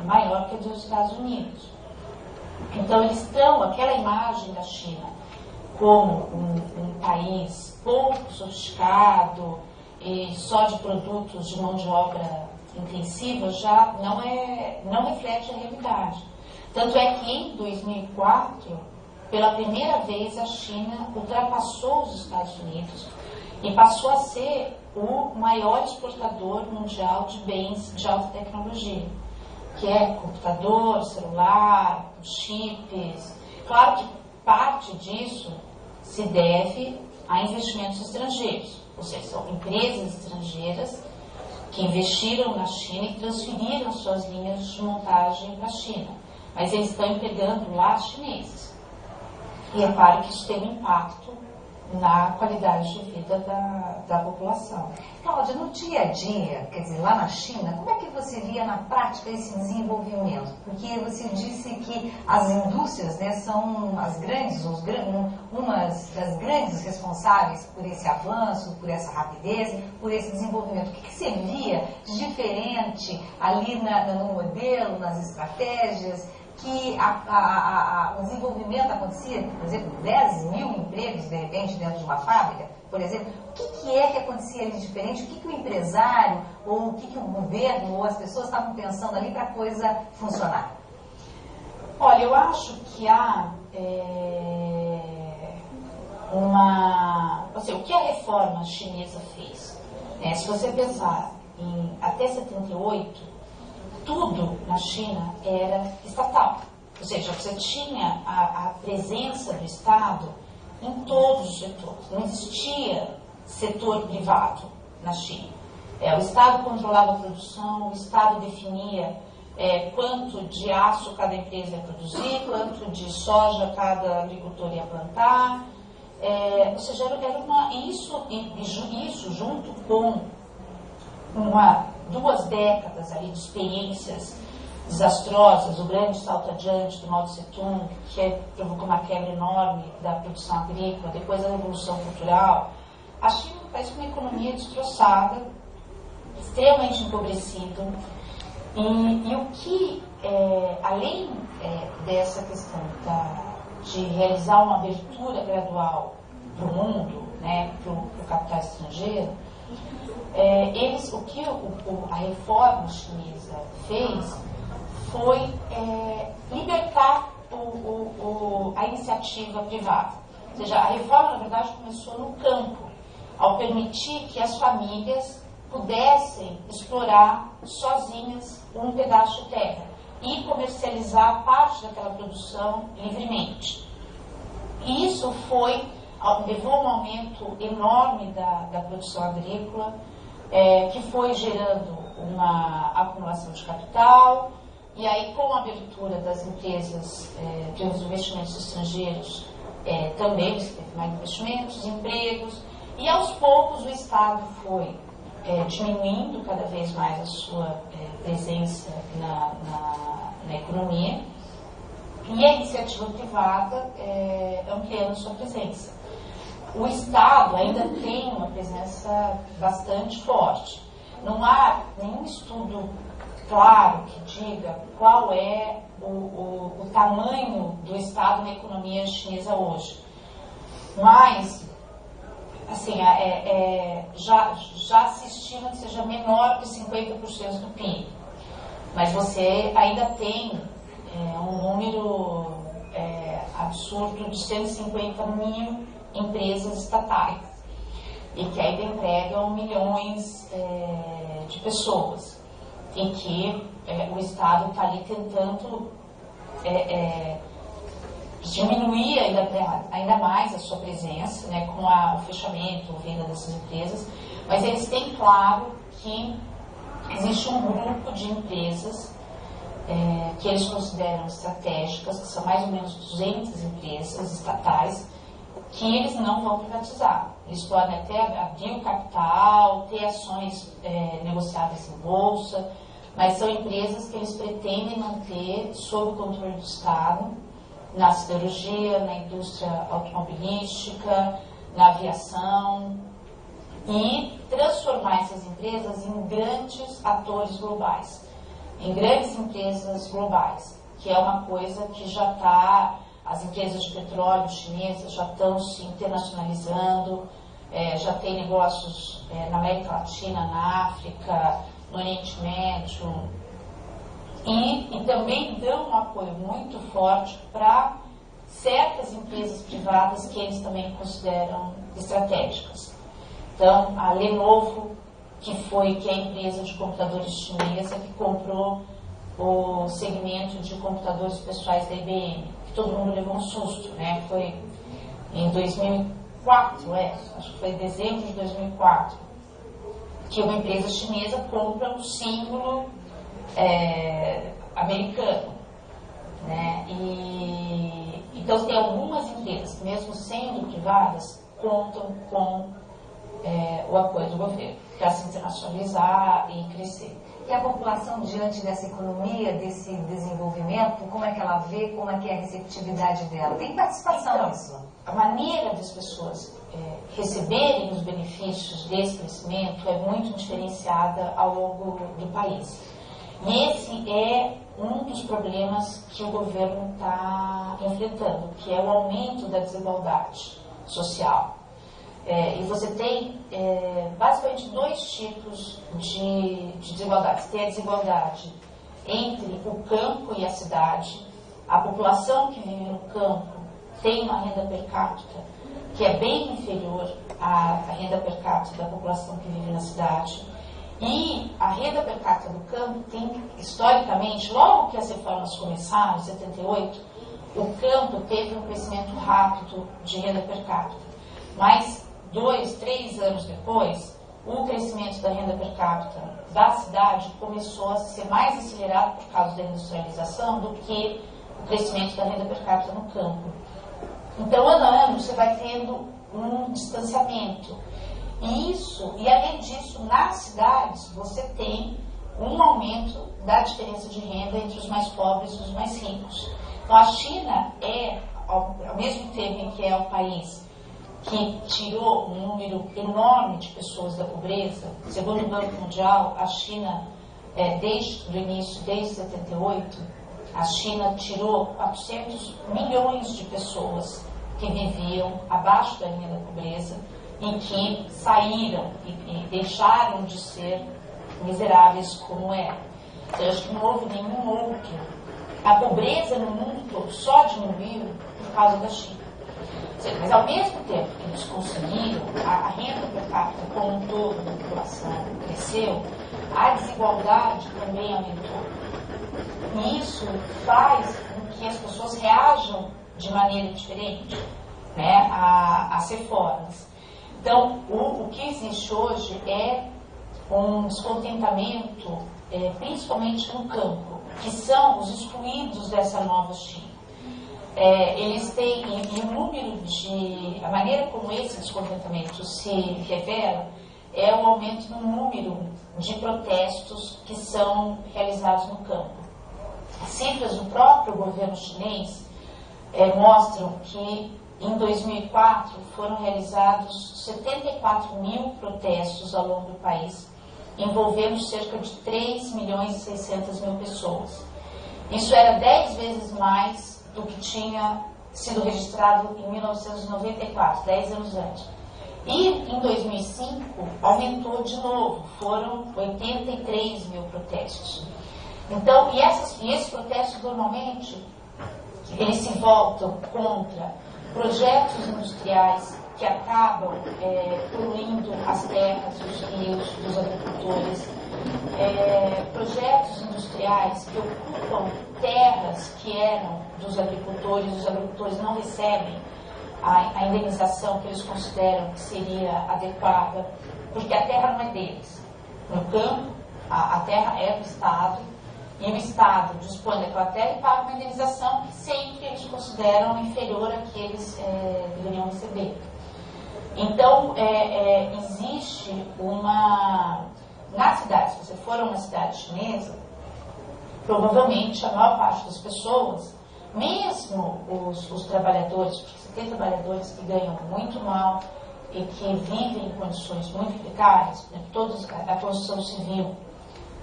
maior que a dos Estados Unidos. Então, eles estão, aquela imagem da China como um país pouco sofisticado e só de produtos de mão de obra intensiva, já não reflete a realidade. Tanto é que em 2004, pela primeira vez, a China ultrapassou os Estados Unidos e passou a ser o maior exportador mundial de bens de alta tecnologia, que é computador, celular, chips. Claro que parte disso se deve a investimentos estrangeiros, ou seja, são empresas estrangeiras que investiram na China e transferiram suas linhas de montagem para a China. Mas eles estão empregando lá chineses. E é claro que isso tem um impacto na qualidade de vida da população. Cláudia, no dia a dia, quer dizer, lá na China, como é que você via na prática esse desenvolvimento? Porque você disse que as indústrias, né, são as grandes, umas das grandes responsáveis por esse avanço, por essa rapidez, por esse desenvolvimento. O que você via de diferente ali no modelo, nas estratégias, que o desenvolvimento acontecia, por exemplo, 10 mil empregos, de repente, dentro de uma fábrica, por exemplo? O que é que acontecia ali diferente? O que o empresário, ou o que o governo, ou as pessoas estavam pensando ali para a coisa funcionar? Olha, eu acho que há o que a reforma chinesa fez? Se você pensar até 78, tudo na China era estatal. Ou seja, você tinha a presença do Estado em todos os setores. Não existia setor privado na China. O Estado controlava a produção, o Estado definia quanto de aço cada empresa ia produzir, quanto de soja cada agricultor ia plantar. Ou seja, isso junto com duas décadas ali de experiências desastrosas, o grande salto adiante do Mao Tse Tung, que provocou uma quebra enorme da produção agrícola, depois a Revolução Cultural. A China é um país com uma economia destroçada, extremamente empobrecido, e o que, além dessa questão de realizar uma abertura gradual para o mundo, né, para o capital estrangeiro, a reforma chinesa fez foi libertar a iniciativa privada. Ou seja, a reforma, na verdade, começou no campo, ao permitir que as famílias pudessem explorar sozinhas um pedaço de terra e comercializar parte daquela produção livremente. E isso levou a um aumento enorme da produção agrícola, que foi gerando uma acumulação de capital, e aí com a abertura das empresas, dos investimentos estrangeiros, também teve mais investimentos, empregos, e aos poucos o Estado foi diminuindo cada vez mais a sua presença na economia, e a iniciativa privada ampliando sua presença. O Estado ainda tem uma presença bastante forte. Não há nenhum estudo claro que diga qual é o tamanho do Estado na economia chinesa hoje. Mas, assim, já se estima que seja menor que 50% do PIB. Mas você ainda tem um número absurdo de 150 mil empresas estatais e que ainda empregam milhões de pessoas e que o Estado está ali tentando diminuir ainda mais a sua presença, né, com o fechamento ou venda dessas empresas, mas eles têm claro que existe um grupo de empresas que eles consideram estratégicas, que são mais ou menos 200 empresas estatais, que eles não vão privatizar. Eles podem até abrir o capital, ter ações negociadas em bolsa, mas são empresas que eles pretendem manter sob o controle do Estado, na siderurgia, na indústria automobilística, na aviação, e transformar essas empresas em grandes atores globais. em grandes empresas globais, que é uma coisa que já está, as empresas de petróleo chinesas já estão se internacionalizando, já tem negócios na América Latina, na África, no Oriente Médio, e também dão um apoio muito forte para certas empresas privadas que eles também consideram estratégicas. Então, a Lenovo, que é a empresa de computadores chinesa que comprou o segmento de computadores pessoais da IBM, que todo mundo levou um susto, né? Foi em 2004, acho que foi em dezembro de 2004, que uma empresa chinesa compra um símbolo americano, né? Então tem algumas empresas, mesmo sendo privadas, contam com o apoio do governo para se internacionalizar e crescer. E a população, diante dessa economia, desse desenvolvimento, como é que ela vê, como é que é a receptividade dela? Tem participação nisso? A maneira das pessoas receberem os benefícios desse crescimento é muito diferenciada ao longo do país. E esse é um dos problemas que o governo está enfrentando, que é o aumento da desigualdade social. E você tem basicamente dois tipos de desigualdades. Tem a desigualdade entre o campo e a cidade. A população que vive no campo tem uma renda per capita que é bem inferior à renda per capita da população que vive na cidade. E a renda per capita do campo tem, historicamente, logo que as reformas começaram, em 78, o campo teve um crescimento rápido de renda per capita. Mas 2, 3 anos depois, o crescimento da renda per capita da cidade começou a ser mais acelerado por causa da industrialização do que o crescimento da renda per capita no campo. Então, ano a ano, você vai tendo um distanciamento. E além disso, nas cidades, você tem um aumento da diferença de renda entre os mais pobres e os mais ricos. Então, a China ao mesmo tempo em que é o país que tirou um número enorme de pessoas da pobreza, segundo o Banco Mundial, a China, desde o início, desde 78, a China tirou 400 milhões de pessoas que viviam abaixo da linha da pobreza e que saíram e deixaram de ser miseráveis como eram. Eu acho que não houve nenhum outro. A pobreza no mundo todo só diminuiu por causa da China. Mas ao mesmo tempo que eles conseguiram, a renda per capita como um todo da população cresceu, a desigualdade também aumentou. E isso faz com que as pessoas reajam de maneira diferente, né, às reformas. Então, o que existe hoje é um descontentamento, principalmente no campo, que são os excluídos dessa nova China. Eles têm, e o número a maneira como esse descontentamento se revela é o aumento no número de protestos que são realizados no campo. As cifras do próprio governo chinês mostram que em 2004 foram realizados 74 mil protestos ao longo do país, envolvendo cerca de 3 milhões e 600 mil pessoas. Isso era 10 vezes mais do que tinha sido registrado em 1994, 10 anos antes. E em 2005 aumentou de novo, foram 83 mil protestos. Então, e esses protestos normalmente eles se voltam contra projetos industriais que acabam poluindo as terras, os rios dos agricultores, projetos industriais que ocupam terras que eram dos agricultores, os agricultores não recebem a indenização que eles consideram que seria adequada, porque a terra não é deles. No campo, a terra é do Estado, e o Estado dispõe daquela terra e paga uma indenização que sempre eles consideram inferior à que eles deveriam receber. Então, existe na cidade, se você for a uma cidade chinesa, provavelmente a maior parte das pessoas, mesmo os trabalhadores, porque você tem trabalhadores que ganham muito mal e que vivem em condições muito precárias, né, a construção civil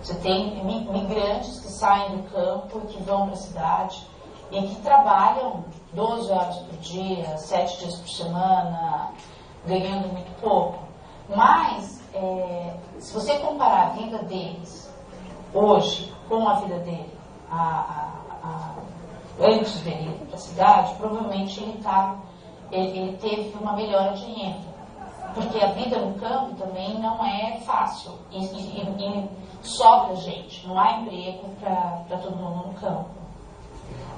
Você tem migrantes que saem do campo e que vão para a cidade e que trabalham 12 horas por dia, 7 dias por semana, ganhando muito pouco. Mas, se você comparar a vida deles hoje com a vida dele antes dele ir para a cidade, provavelmente ele teve uma melhora de renda. Porque a vida no campo também não é fácil e sobra gente, não há emprego para todo mundo no campo.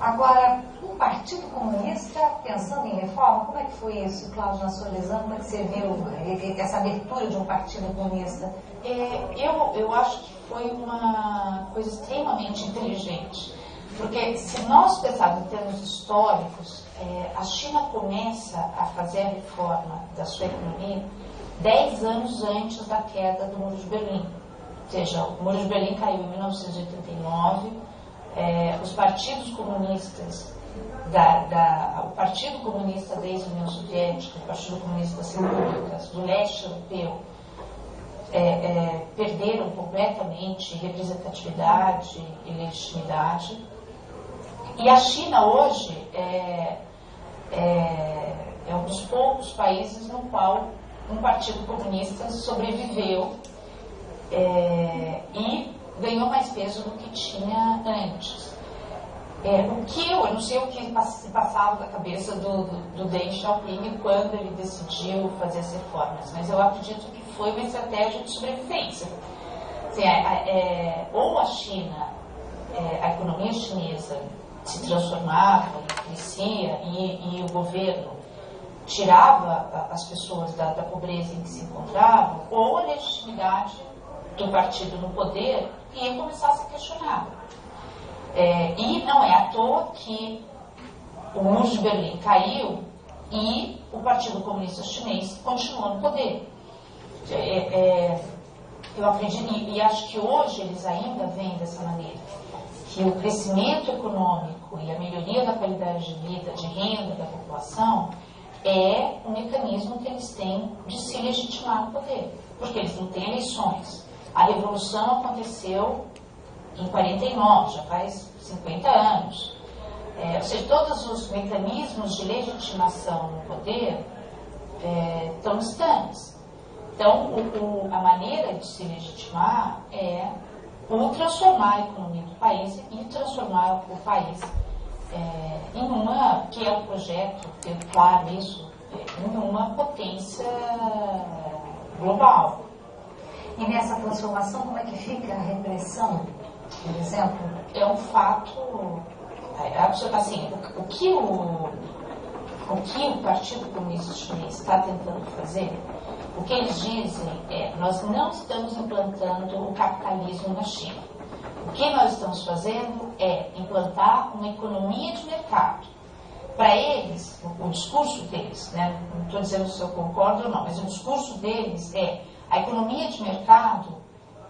Agora, o Partido Comunista, pensando em reforma, como é que foi isso, Cláudio, na sua visão? Como é que você viu essa abertura de um Partido Comunista? Eu acho que foi uma coisa extremamente inteligente. Porque se nós pensarmos em termos históricos, a China começa a fazer a reforma da sua economia 10 anos antes da queda do Muro de Berlim. Ou seja, o Muro de Berlim caiu em 1989, os partidos comunistas, o Partido Comunista da ex-União Soviética, o Partido Comunista das Repúblicas, do leste europeu, perderam completamente representatividade e legitimidade. E a China hoje é um dos poucos países no qual um partido comunista sobreviveu e ganhou mais peso do que tinha antes. Eu não sei o que se passava da cabeça do Deng Xiaoping quando ele decidiu fazer as reformas, mas eu acredito que foi uma estratégia de sobrevivência. Assim, ou a China, a economia chinesa se transformava, crescia e o governo tirava as pessoas da pobreza em que se encontravam, ou a legitimidade do partido no poder ia começar a ser questionada. E não é à toa que o Muro de Berlim caiu e o Partido Comunista Chinês continuou no poder. Eu acredito, e acho que hoje eles ainda veem dessa maneira, que o crescimento econômico e a melhoria da qualidade de vida, de renda da população, é um mecanismo que eles têm de se legitimar no poder, porque eles não têm eleições. A Revolução aconteceu em 49, já faz 50 anos. Ou seja, todos os mecanismos de legitimação no poder estão distantes. Então, a maneira de se legitimar é transformar a economia do país e transformar o país em uma, que é um projeto, ter claro isso, em uma potência global. E nessa transformação, como é que fica a repressão, por exemplo? É um fato, assim, o que o Partido Comunista Chinês está tentando fazer, o que eles dizem nós não estamos implantando o capitalismo na China. O que nós estamos fazendo é implantar uma economia de mercado. Para eles, o discurso deles, né, não estou dizendo se eu concordo ou não, mas o discurso deles a economia de mercado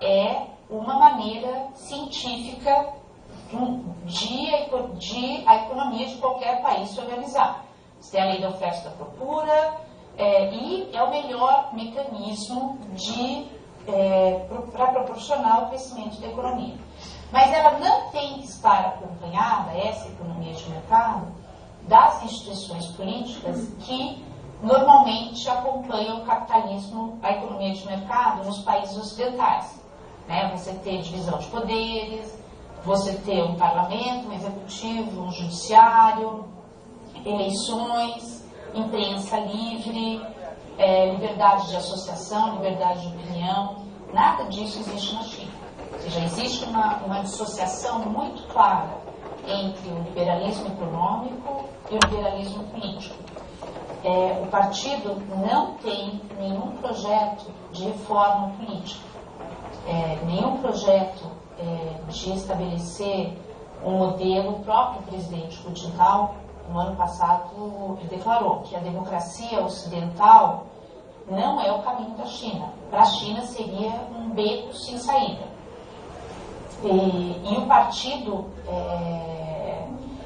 é uma maneira científica de a economia de qualquer país se organizar. Você tem a lei da oferta e da procura, e é o melhor mecanismo para proporcionar o crescimento da economia. Mas ela não tem que estar acompanhada, essa economia de mercado, das instituições políticas que normalmente acompanham o capitalismo, a economia de mercado nos países ocidentais. Você ter divisão de poderes, você ter um parlamento, um executivo, um judiciário, eleições, imprensa livre, liberdade de associação, liberdade de opinião. Nada disso existe na China. Ou seja, existe uma dissociação muito clara entre o liberalismo econômico e o liberalismo político. O partido não tem nenhum projeto de reforma política, nenhum projeto de estabelecer um modelo. O próprio presidente Hu Jintao, no ano passado, declarou que a democracia ocidental não é o caminho da China. Para a China seria um beco sem saída. E o partido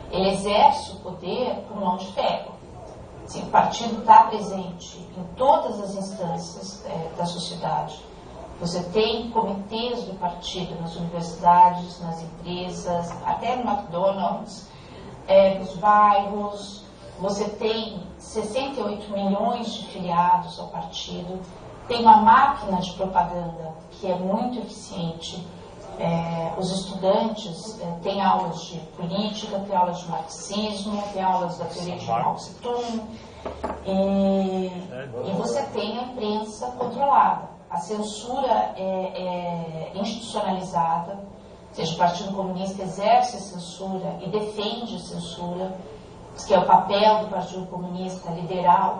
ele exerce o poder por mão de ferro. Assim, o partido está presente em todas as instâncias da sociedade. Você tem comitês do partido nas universidades, nas empresas, até no McDonald's, nos bairros. Você tem 68 milhões de filiados ao partido. Tem uma máquina de propaganda que é muito eficiente. Os estudantes têm aulas de política, têm aulas de marxismo, têm aulas da teoria de Mao Tse-tung. E você tem a imprensa controlada. A censura é institucionalizada, ou seja, o Partido Comunista exerce a censura e defende a censura, que é o papel do Partido Comunista liderar